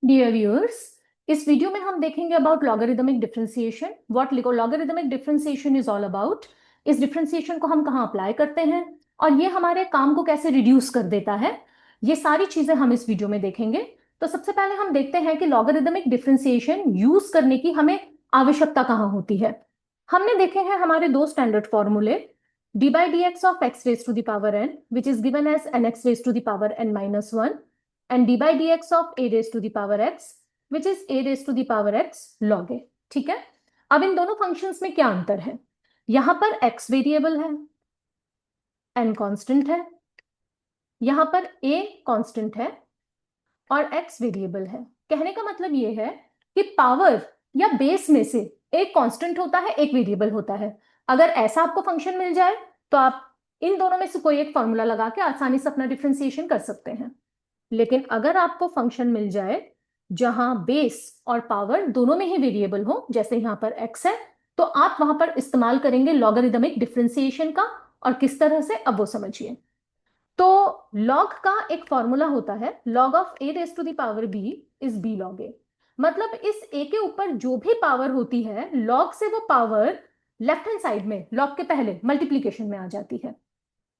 Dear viewers, इस video में हम देखेंगे about logarithmic differentiation. What logarithmic differentiation is all about. इस डिफरेंशिएशन को हम कहाँ अप्लाई करते हैं और ये हमारे काम को कैसे रिड्यूस कर देता है, ये सारी चीजें हम इस वीडियो में देखेंगे। तो सबसे पहले हम देखते हैं कि लॉगरिदमिक डिफरेंशिएशन यूज करने की हमें आवश्यकता कहाँ होती है। हमने देखे हैं हमारे दो स्टैंडर्ड फॉर्मूले, d by d x of x raise to the power n which is given as n x raise to the power n minus one and d by dx of a raised to the power x which is a raised to the power x log a। ठीक है, अब इन दोनों functions में क्या अंतर है? यहां पर x वेरिएबल है, n कांस्टेंट है, यहां पर a कांस्टेंट है और x वेरिएबल है। कहने का मतलब ये है कि पावर या बेस में से एक कांस्टेंट होता है, एक वेरिएबल होता है। अगर ऐसा आपको फंक्शन मिल जाए तो आप इन दोनों में से कोई एक फॉर्मूला लगा के आसानी से अपना डिफरेंशिएशन कर सकते हैं। लेकिन अगर आपको फंक्शन मिल जाए जहां बेस और पावर दोनों में ही वेरिएबल हो, जैसे यहां पर x है, तो आप वहां पर इस्तेमाल करेंगे लॉगरिदमिक डिफरेंशिएशन का। और किस तरह से, अब वो समझिए। तो लॉग का एक फॉर्मूला होता है, log of a raise to the power b is b log a। मतलब इस a के ऊपर जो भी पावर होती है, लॉग से वो पावर लेफ्ट हैंड साइड में लॉग के पहले मल्टीप्लीकेशन में आ जाती है।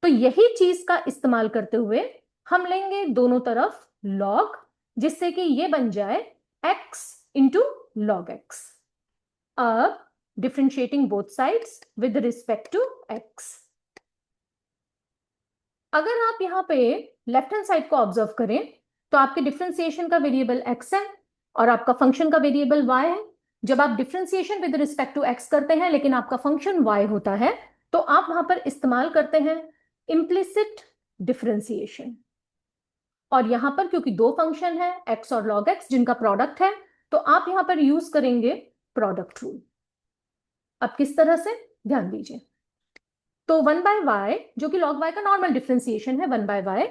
तो यही चीज का इस्तेमाल करते हुए हम लेंगे दोनों तरफ लॉग, जिससे कि ये बन जाए x इंटू लॉग एक्स। अब differentiating both sides with respect to x। अगर आप यहां पे लेफ्ट हैंड साइड को ऑब्जर्व करें तो आपके डिफ्रेंशिएशन का वेरिएबल x है और आपका फंक्शन का वेरिएबल y है। जब आप differentiation with respect to x करते हैं लेकिन आपका फंक्शन y होता है, तो आप वहां पर इस्तेमाल करते हैं इम्प्लिसिट डिफरेंशिएशन। और यहां पर क्योंकि दो फंक्शन है x और log x जिनका प्रोडक्ट है, तो आप यहां पर यूज करेंगे प्रोडक्ट रूल। अब किस तरह से, ध्यान दीजिए। तो 1/y जो कि log y का नॉर्मल डिफरेंशिएशन है, 1/y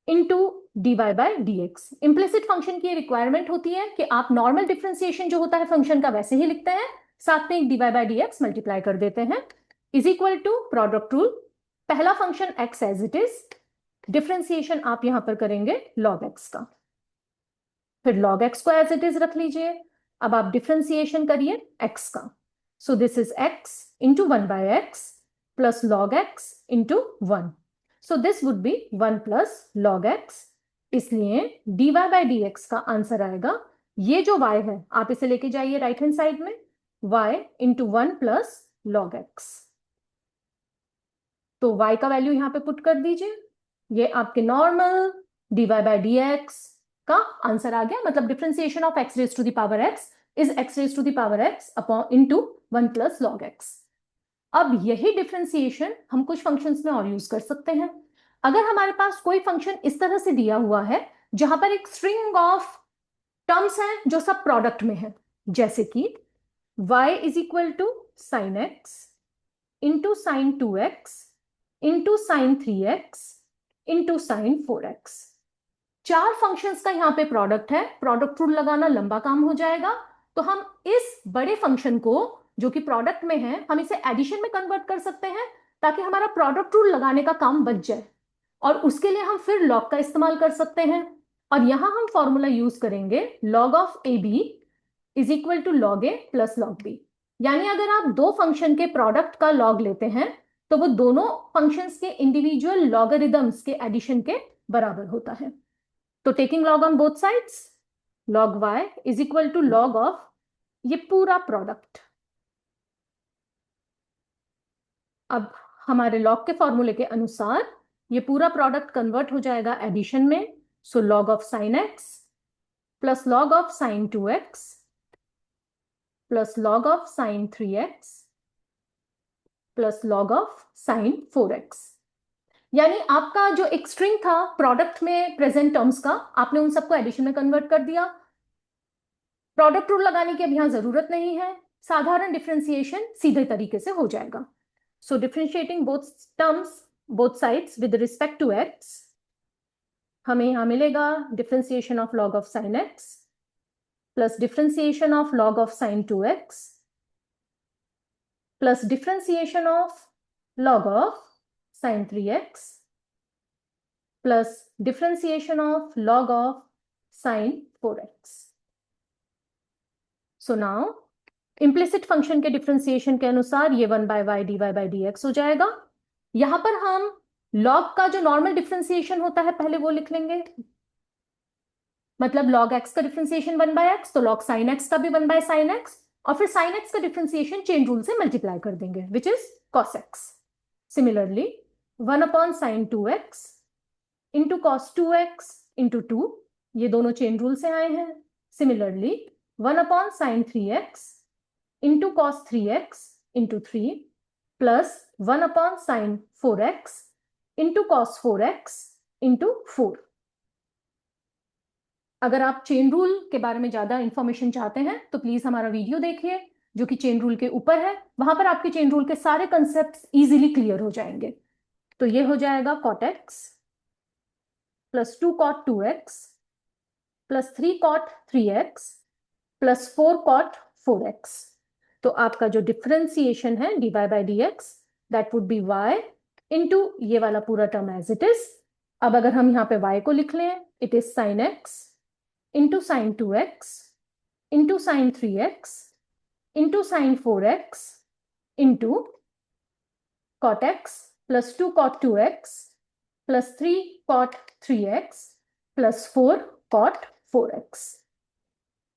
into d y by d x. Implicit function की रिक्वायरमेंट होती है कि आप नॉर्मल डिफरेंशिएशन जो होता है फंक्शन का वैसे ही लिखते हैं, साथ में एक d y by d x multiply कर देते हैं, is equal to product rule. पहला function x as it is, differentiation आप यहां पर करेंगे log x का, फिर log x को एज इट इज रख लीजिए। अब आप डिफरेंशिएशन करिए x का। So this is x into 1/x plus log x into 1। So this would be 1 plus log x। इसलिए dy बाई डी एक्स का आंसर आएगा, ये जो y है आप इसे लेके जाइए राइट हैंड साइड में, y into 1 plus log x। तो y का वैल्यू यहां पे पुट कर दीजिए, ये आपके normal dy by d x का आंसर आ गया। मतलब differentiation of x raise to the power x is x raise to the power x upon into 1 plus log x। अब यही डिफरेंशिएशन हम कुछ फंक्शंस में और यूज कर सकते हैं। अगर हमारे पास कोई फंक्शन इस तरह से दिया हुआ है जहां पर एक स्ट्रिंग ऑफ टर्म्स हैं जो सब प्रोडक्ट में है, जैसे कि y is equal to sine x into sine 2x into sine 3x into sine 4x। चार फंक्शंस का यहां पे प्रोडक्ट है, प्रोडक्ट रूल लगाना लंबा काम हो जाएगा। तो हम इस बड़े फंक्शन को जो कि प्रोडक्ट में है, हम इसे एडिशन में कन्वर्ट कर सकते हैं ताकि हमारा प्रोडक्ट रूल लगाने का काम बच जाए। और उसके लिए हम फिर लॉग का इस्तेमाल कर सकते हैं। और यहां हम फॉर्मूला यूज करेंगे log of a b is equal to log a plus log b. यानी अगर आप दो फंक्शन के प्रोडक्ट का लॉग लेते हैं तो वो दोनों फंक्शंस के इंडिविजुअल लॉगरिदम्स के एडिशन के बराबर होता है। तो taking log on both sides, log y is equal to log of ये पूरा प्रोडक्ट। अब हमारे लॉग के फॉर्मूले के अनुसार ये पूरा प्रोडक्ट कन्वर्ट हो जाएगा एडिशन में। So log of sine x plus log of sine 2x plus log of sine 3x plus log of sine 4x। यानी आपका जो एक स्ट्रिंग था प्रोडक्ट में प्रेजेंट टर्म्स का, आपने उन सबको एडिशन में कन्वर्ट कर दिया। प्रोडक्ट रूल लगाने की अब यहां जरूरत नहीं है, साधारण डिफरेंशिएशन सीधे तरीके से हो जाएगा। So differentiating both terms both sides with respect to x, हमें यहां मिलेगा differentiation of log of sine x plus differentiation of log of sine 2x plus differentiation of log of sine 3x plus differentiation of log of sine 4x। So now implicit function के differentiation के अनुसार ये 1/y dy by d x हो जाएगा। यहां पर हम log का जो नॉर्मल डिफरेंशिएशन होता है पहले वो लिख लेंगे, मतलब log x का डिफरेंशिएशन 1/x, तो log sin x का भी 1/sin x, और फिर sin x का डिफरेंशिएशन चेन रूल से मल्टीप्लाई कर देंगे which is cos x। Similarly 1/sin 2x into cos 2x into 2, ये दोनों चेन रूल से आए हैं। Similarly 1/sin 3x into cos 3x into 3 plus 1/sin 4x into cos 4x into 4। अगर आप चेन रूल के बारे में ज्यादा इंफॉर्मेशन चाहते हैं तो प्लीज हमारा वीडियो देखिए जो कि चेन रूल के ऊपर है, वहां पर आपके चेन रूल के सारे कंसेप्ट इजीली क्लियर हो जाएंगे। तो ये हो जाएगा cot x plus 2 cot 2x plus 3 cot 3x plus 4 cot 4x। तो आपका जो डिफरेंशिएशन है dy by d x that would be y into ये वाला पूरा टर्म एज इट इज। अब अगर हम यहाँ पे y को लिख लें, it is sin x into sine 2x into sine 3x into sine 4x into cot x plus 2 cot 2x plus 3 cot 3x plus 4 cot 4x।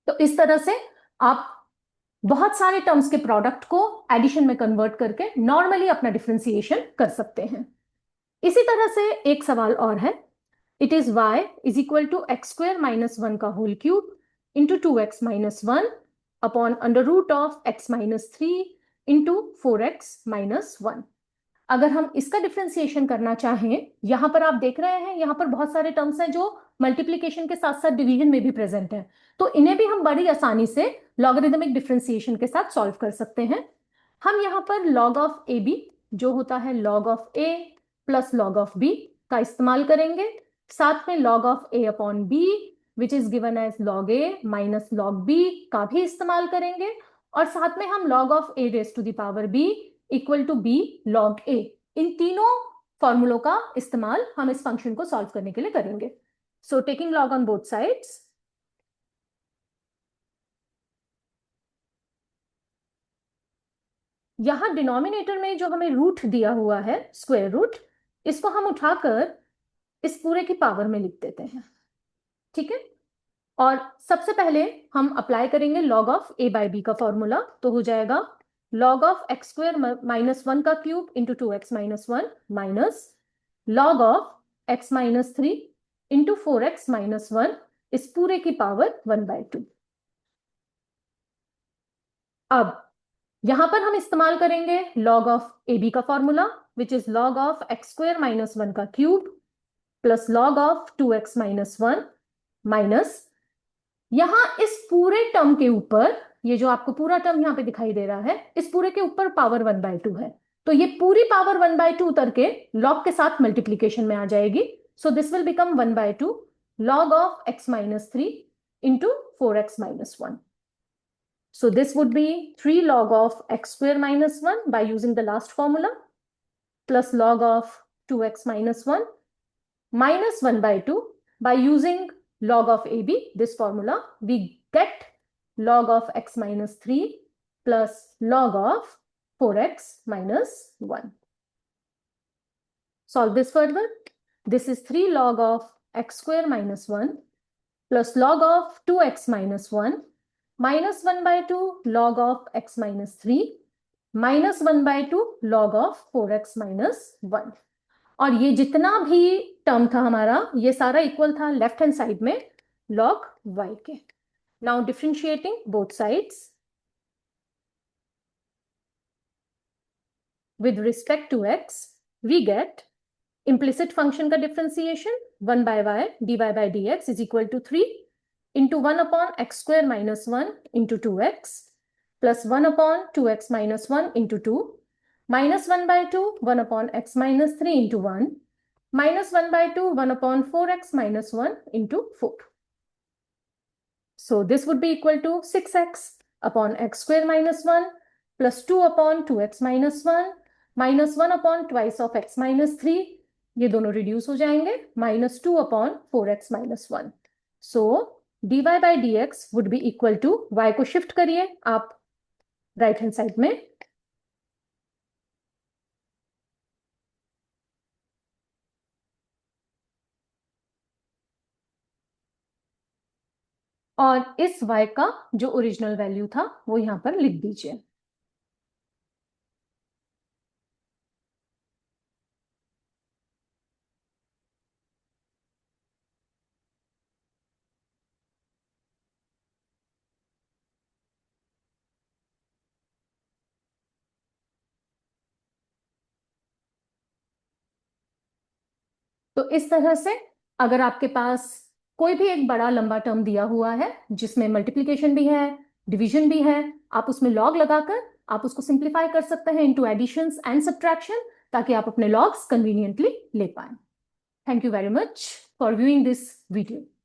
तो इस तरह से आप बहुत सारे टर्म्स के प्रोडक्ट को एडिशन में कन्वर्ट करके नॉर्मली अपना डिफरेंशिएशन कर सकते हैं। इसी तरह से एक सवाल और है, it is y is equal to x square minus 1 का whole cube into 2x minus 1 upon under root of x minus 3 into 4x minus 1। अगर हम इसका डिफरेंशिएशन करना चाहें, यहां पर आप देख रहे हैं यहां पर बहुत सारे टर्म्स हैं जो मल्टीप्लीकेशन के साथ साथ डिवीजन में भी प्रेजेंट हैं, तो इन्हें भी हम बड़ी आसानी से लॉगरिदमिक डिफरेंशिएशन के साथ सॉल्व कर सकते हैं। हम यहाँ पर log ऑफ ए बी जो होता है log of a plus log of b का इस्तेमाल करेंगे, साथ में log of a upon b which is given as log a minus log b का भी इस्तेमाल करेंगे, और साथ में हम log of a raise to the power b equal to b log a, इन तीनों फॉर्मूलों का इस्तेमाल हम इस फंक्शन को सॉल्व करने के लिए करेंगे। So taking log on both sides, यहां डिनोमिनेटर में जो हमें रूट दिया हुआ है स्क्वायर रूट, इसको हम उठाकर इस पूरे की पावर में लिख देते हैं, ठीक है। और सबसे पहले हम अप्लाई करेंगे log of a by b का फॉर्मूला, तो हो जाएगा log of x square minus 1 का cube into 2x minus 1 minus log of x minus 3 into 4x minus 1 इस पूरे की पावर 1/2। अब यहां पर हम इस्तेमाल करेंगे log ऑफ ए बी का formula which is log of x square minus 1 का cube plus log of 2x minus 1 minus यहां इस पूरे टर्म के ऊपर, ये जो आपको पूरा टर्म यहां पे दिखाई दे रहा है, इस पूरे के ऊपर पावर 1/2 है, तो ये पूरी पावर 1/2 उतर के log के साथ मल्टीप्लीकेशन में आ जाएगी। So this will become 1/2 log of x minus 3 into 4x minus 1। So this would be 3 log of x square minus 1 by using the last formula plus log of 2x minus 1 minus 1/2 by using log of AB, this formula, we get log of x minus 3 plus log of 4x minus 1. Solve this further. This is 3 log of x square minus 1 plus log of 2x minus 1 minus 1/2 log of x minus 3 minus 1/2 log of 4x minus 1। और ये जितना भी term था हमारा, ये सारा equal था left hand side में log y के। Now differentiating both sides with respect to x, we get implicit function का differentiation 1/y dy by dx is equal to 3 into 1 upon x square minus 1 into 2x plus 1 upon 2x minus 1 into 2 minus 1/2 1 upon x minus 3 into 1 minus 1/2 1 upon 4x minus 1 into 4. So this would be equal to 6x upon x square minus 1 plus 2 upon 2x minus 1 minus 1 upon twice of x minus 3, ये दोनों reduce हो जाएंगे, minus 2 upon 4x minus 1. So dy by d x would be equal to, y को shift करिए आप right hand side में, और इस y का जो ओरिजिनल वैल्यू था वो यहां पर लिख दीजिए। तो इस तरह से अगर आपके पास कोई भी एक बड़ा लंबा टर्म दिया हुआ है जिसमें मल्टीप्लिकेशन भी है, डिवीजन भी है, आप उसमें लॉग लगाकर आप उसको सिंप्लीफाई कर सकते हैं इनटू एडिशंस एंड सब्ट्रैक्शन, ताकि आप अपने लॉग्स कन्वीनियंटली ले पाएं। Thank you very much for viewing this video.